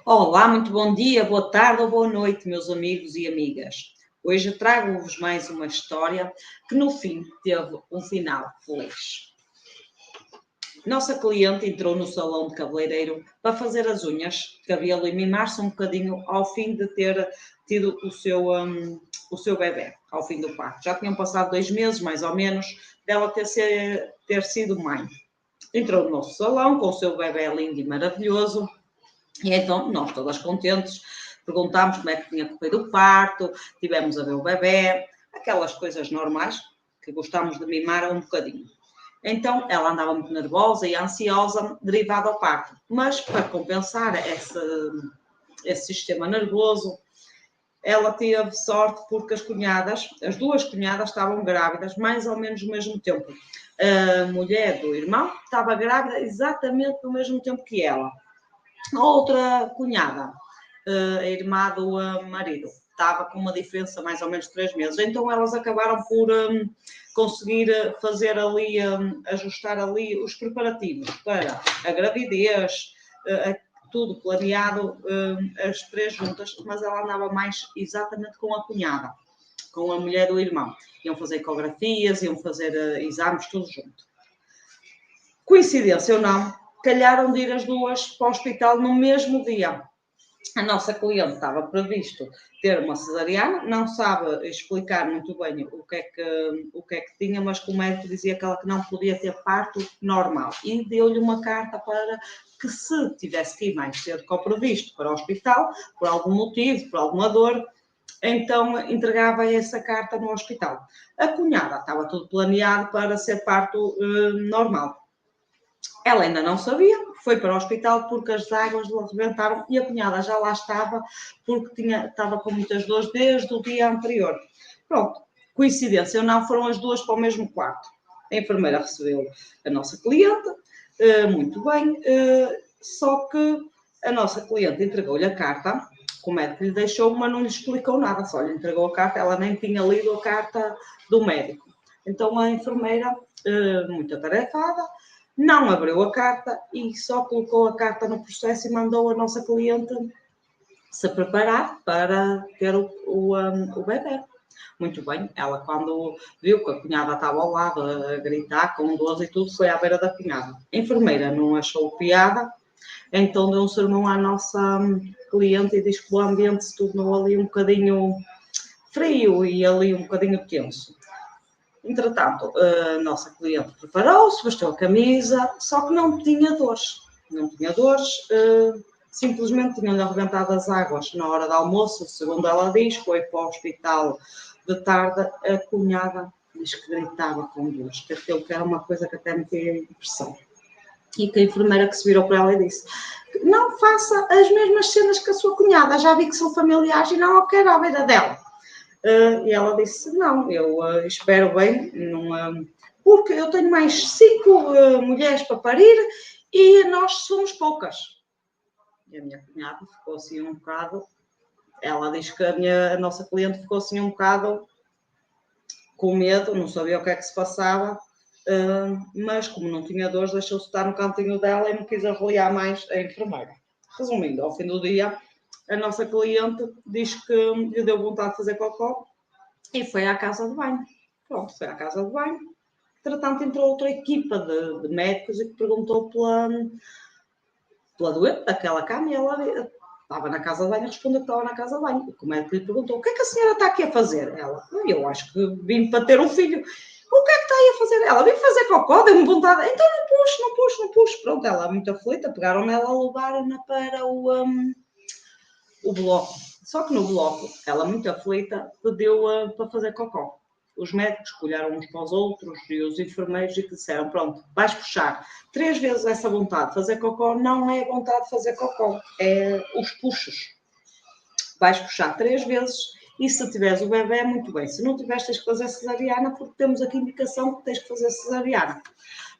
Olá, muito bom dia, boa tarde ou boa noite, meus amigos e amigas. Hoje trago-vos mais uma história que no fim teve um final feliz. Nossa cliente entrou no salão de cabeleireiro para fazer as unhas, cabelo e mimar-se um bocadinho ao fim de ter tido o seu bebê, ao fim do parto. Já tinham passado 2 meses, mais ou menos, dela ter sido mãe. Entrou no nosso salão com o seu bebê lindo e maravilhoso. E então, nós todas contentes, perguntámos como é que tinha corrido o parto, tivemos a ver o bebê, aquelas coisas normais que gostamos de mimar um bocadinho. Então, ela andava muito nervosa e ansiosa derivado ao parto, mas para compensar esse sistema nervoso, ela teve sorte porque as duas cunhadas estavam grávidas mais ou menos no mesmo tempo. A mulher do irmão estava grávida exatamente no mesmo tempo que ela. A outra cunhada, a irmã do marido, estava com uma diferença mais ou menos de 3 meses. Então elas acabaram por conseguir fazer ali, ajustar ali os preparativos para a gravidez, tudo planeado, as três juntas, mas ela andava mais exatamente com a cunhada, com a mulher do irmão. Iam fazer ecografias, iam fazer exames, tudo junto. Coincidência ou não, calharam de ir as duas para o hospital no mesmo dia. A nossa cliente estava previsto ter uma cesariana, não sabe explicar muito bem o que é que tinha, mas que o médico dizia que ela que não podia ter parto normal e deu-lhe uma carta para que se tivesse que ir mais cedo que o previsto para o hospital, por algum motivo, por alguma dor, então entregava essa carta no hospital. A cunhada estava tudo planeado para ser parto normal. Ela ainda não sabia, foi para o hospital porque as águas lhe arrebentaram e a cunhada já lá estava porque estava com muitas dores desde o dia anterior. Pronto, coincidência ou não, foram as duas para o mesmo quarto. A enfermeira recebeu a nossa cliente, muito bem, só que a nossa cliente entregou-lhe a carta, o médico lhe deixou, mas não lhe explicou nada, só lhe entregou a carta, ela nem tinha lido a carta do médico. Então a enfermeira, muito atarefada, não abriu a carta e só colocou a carta no processo e mandou a nossa cliente se preparar para ter o bebê. Muito bem, ela quando viu que a cunhada estava ao lado a gritar com dores e tudo, foi à beira da cunhada. A enfermeira não achou piada, então deu um sermão à nossa cliente e diz que o ambiente se tornou ali um bocadinho frio e ali um bocadinho tenso. Entretanto, a nossa cliente preparou-se, vestiu a camisa, só que não tinha dores. Não tinha dores, simplesmente tinham-lhe arrebentado as águas na hora do almoço, segundo ela diz, foi para o hospital de tarde, a cunhada diz que gritava com dores, que aquilo que era uma coisa que até me tinha impressão. E que a enfermeira que se virou para ela e disse: não faça as mesmas cenas que a sua cunhada, já vi que são familiares e não a quero à beira dela. E ela disse: não, eu espero bem, não, porque eu tenho mais 5 mulheres para parir e nós somos poucas. E a minha cunhada ficou assim um bocado, ela diz que a nossa cliente ficou assim um bocado com medo, não sabia o que é que se passava, mas como não tinha dores, deixou-se estar no cantinho dela e não quis avaliar mais a enfermeira. Resumindo, ao fim do dia, a nossa cliente diz que lhe deu vontade de fazer cocó e foi à casa de banho. Pronto, foi à casa de banho. Entretanto, entrou outra equipa de médicos e que perguntou pela doente daquela cama e ela estava na casa de banho, respondeu que estava na casa de banho. O médico lhe perguntou: o que é que a senhora está aqui a fazer? Ela: eu acho que vim para ter um filho. O que é que está aí a fazer? Ela: vim fazer cocó, deu-me vontade. Então não puxo. Pronto, ela muito aflita, pegaram nela, levaram-na para o bloco. Só que no bloco, ela muito aflita, pediu para fazer cocó. Os médicos olharam uns para os outros e os enfermeiros e disseram: pronto, vais puxar 3 vezes essa vontade de fazer cocó. Não é vontade de fazer cocó, é os puxos. Vais puxar 3 vezes e se tiveres o bebê, muito bem. Se não tiveres, tens que fazer cesariana, porque temos aqui indicação que tens que fazer cesariana.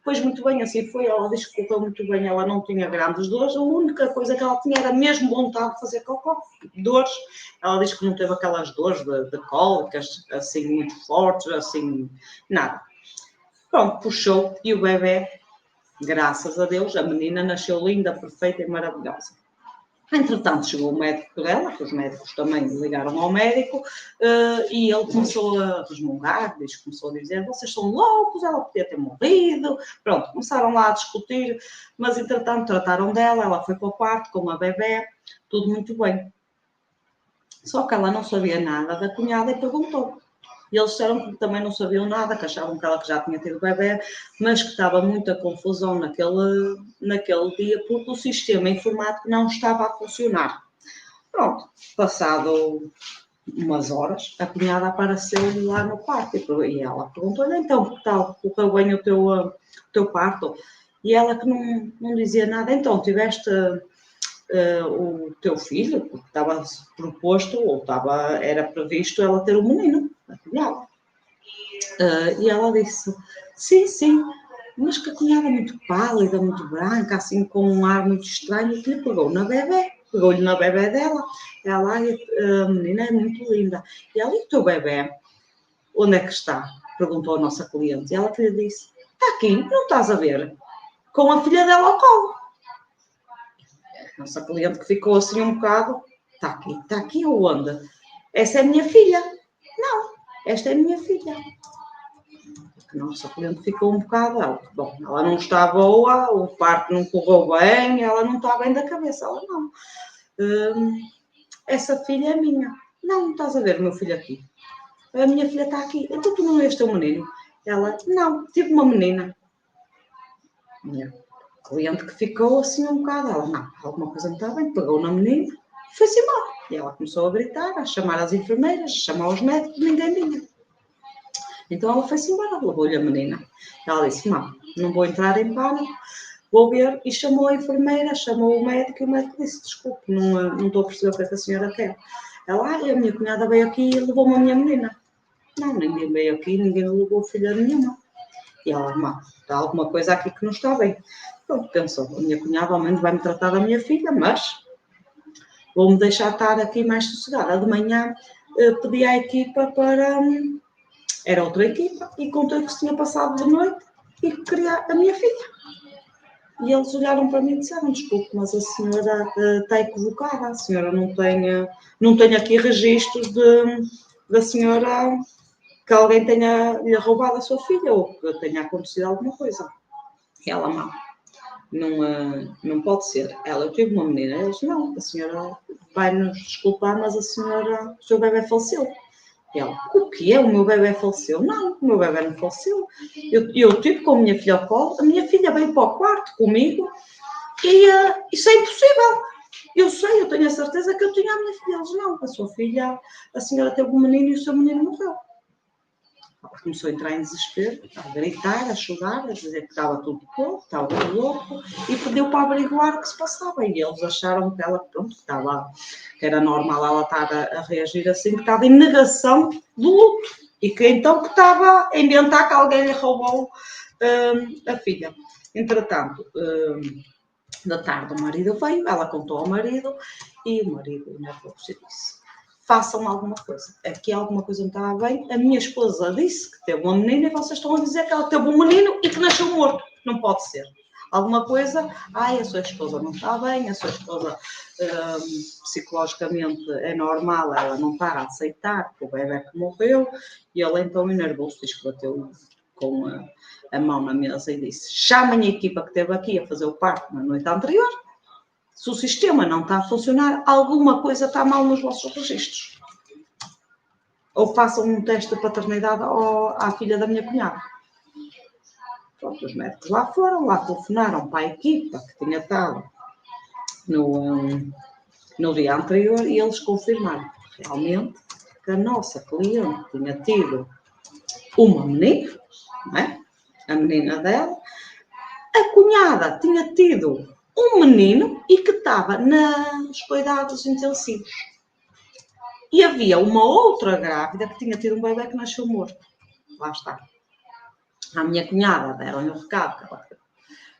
Pois muito bem, assim foi, ela disse que correu muito bem, ela não tinha grandes dores, a única coisa que ela tinha era mesmo vontade de fazer cocó, dores. Ela disse que não teve aquelas dores de cólicas, assim, muito fortes, assim, nada. Pronto, puxou e o bebê, graças a Deus, a menina nasceu linda, perfeita e maravilhosa. Entretanto, chegou o médico dela, que os médicos também ligaram ao médico, e ele começou a resmungar, começou a dizer, vocês são loucos, ela podia ter morrido. Pronto, começaram lá a discutir, mas entretanto trataram dela, ela foi para o quarto com uma bebé, tudo muito bem. Só que ela não sabia nada da cunhada e perguntou. E eles disseram que também não sabiam nada, que achavam que ela que já tinha tido bebê, mas que estava muita confusão naquele dia, porque o sistema informático não estava a funcionar. Pronto, passado umas horas, a cunhada apareceu lá no quarto e ela perguntou-lhe, então, que tal, correu bem o teu parto? E ela que não dizia nada, então, tiveste o teu filho, porque estava proposto, ou era previsto ela ter um menino, a cunhada. E ela disse, sim, mas que a cunhada muito pálida, muito branca, assim com um ar muito estranho, que lhe pegou-lhe na bebé dela. Ela, a menina é muito linda. E ela, e o teu bebé, onde é que está? Perguntou a nossa cliente. E ela que lhe disse, está aqui, não estás a ver? Com a filha dela ao colo. A nossa cliente que ficou assim um bocado, está aqui onde? Essa é a minha filha. Não, esta é a minha filha. A nossa cliente ficou um bocado alto. Bom, ela não está boa, o parto não correu bem, ela não está bem da cabeça. Ela, não. Essa filha é minha. Não estás a ver o meu filho aqui. A minha filha está aqui. Então tu não és teu menino? Ela, não, tive uma menina. Minha cliente que ficou assim um bocado. Ela, não, alguma coisa não está bem. Pegou na menina e foi-se embora. E ela começou a gritar, a chamar as enfermeiras, a chamar os médicos, ninguém vinha. Então ela foi-se embora, levou-lhe a menina. Ela disse, não vou entrar em pânico, vou ver. E chamou a enfermeira, chamou o médico, e o médico disse, desculpe, não estou a perceber o que é que a senhora quer. Ela, a minha cunhada veio aqui e levou-me a minha menina. Não, ninguém veio aqui, ninguém levou filha nenhuma. E ela, está alguma coisa aqui que não está bem. Pronto, pensou, a minha cunhada ao menos vai-me tratar da minha filha, mas vou-me deixar estar aqui mais sossegada. De manhã pedi à equipa para... Era outra equipa e contei que se tinha passado de noite e que queria a minha filha. E eles olharam para mim e disseram, desculpe, mas a senhora está equivocada, a senhora não tem aqui registros da senhora que alguém tenha-lhe roubado a sua filha ou que tenha acontecido alguma coisa. E ela, não pode ser. Ela, eu tive uma menina. Eles, não, a senhora vai nos desculpar, mas o seu bebê faleceu. E ela, o quê? O meu bebê faleceu? Não, o meu bebê não faleceu. Eu tive com a minha filha ao colo, a minha filha veio para o quarto comigo e isso é impossível. Eu sei, eu tenho a certeza que eu tinha a minha filha. Eles, não, a sua filha, a senhora teve um menino e o seu menino morreu. Ela começou a entrar em desespero, a gritar, a chorar, a dizer que estava tudo louco, estava tudo louco, e pediu para averiguar o que se passava. E eles acharam que ela, pronto, que era normal ela estar a reagir assim, que estava em negação do luto. E que então que estava a inventar que alguém lhe roubou a filha. Entretanto, da tarde o marido veio, ela contou ao marido, e o marido nervoso disse, façam alguma coisa. Aqui alguma coisa não estava bem. A minha esposa disse que teve uma menina e vocês estão a dizer que ela teve um menino e que nasceu morto. Não pode ser. Alguma coisa, a sua esposa não está bem, a sua esposa psicologicamente é normal, ela não está a aceitar que o bebê que morreu. E ele então enervou-se, diz que bateu com a mão na mesa e disse, chamem a equipa que esteve aqui a fazer o parto na noite anterior. Se o sistema não está a funcionar, alguma coisa está mal nos vossos registros. Ou façam um teste de paternidade à filha da minha cunhada. Pronto, os médicos lá foram, lá telefonaram para a equipa que tinha estado no dia anterior e eles confirmaram realmente que a nossa cliente tinha tido uma menina, não é? A menina dela, a cunhada tinha tido um menino e que estava nos cuidados intensivos. E havia uma outra grávida que tinha tido um bebê que nasceu morto. Lá está. A minha cunhada deram-lhe o recado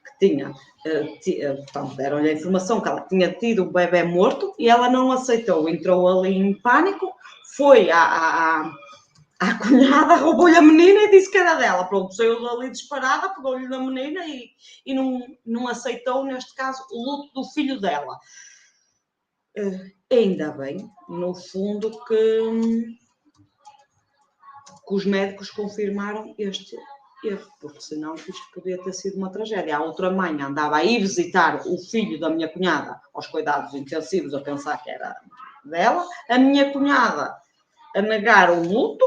que tinha, portanto, deram-lhe a informação que ela tinha tido um bebê morto e ela não aceitou, entrou ali em pânico, foi à cunhada, roubou-lhe a menina e disse que era dela. Pronto, saiu dali disparada, pegou-lhe na menina e não aceitou, neste caso, o luto do filho dela. ainda bem, no fundo, que os médicos confirmaram este erro, porque senão isto podia ter sido uma tragédia. A outra mãe andava a ir visitar o filho da minha cunhada aos cuidados intensivos a pensar que era dela, a minha cunhada a negar o luto,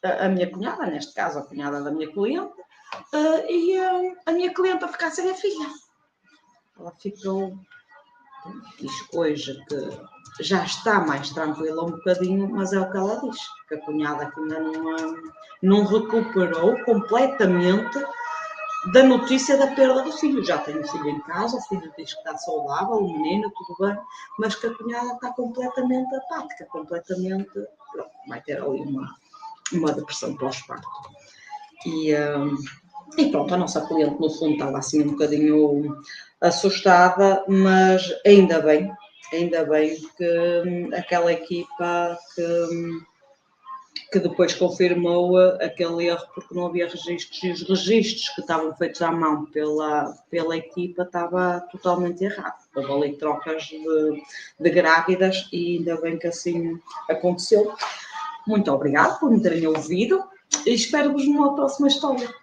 a minha cunhada, neste caso a cunhada da minha cliente, e a minha cliente a ficar sem a filha. Ela ficou, diz hoje que já está mais tranquila um bocadinho, mas é o que ela diz, que a cunhada que ainda não recuperou completamente da notícia da perda do filho. Já tem o filho em casa, o filho diz que está saudável, o menino, tudo bem, mas que a cunhada está completamente apática, completamente, pronto, vai ter ali uma depressão pós-parto. E pronto, a nossa cliente no fundo estava assim um bocadinho assustada, mas ainda bem que aquela equipa que depois confirmou aquele erro porque não havia registros e os registros que estavam feitos à mão pela equipa estava totalmente errado. Houve ali trocas de grávidas e ainda bem que assim aconteceu. Muito obrigada por me terem ouvido e espero-vos numa próxima história.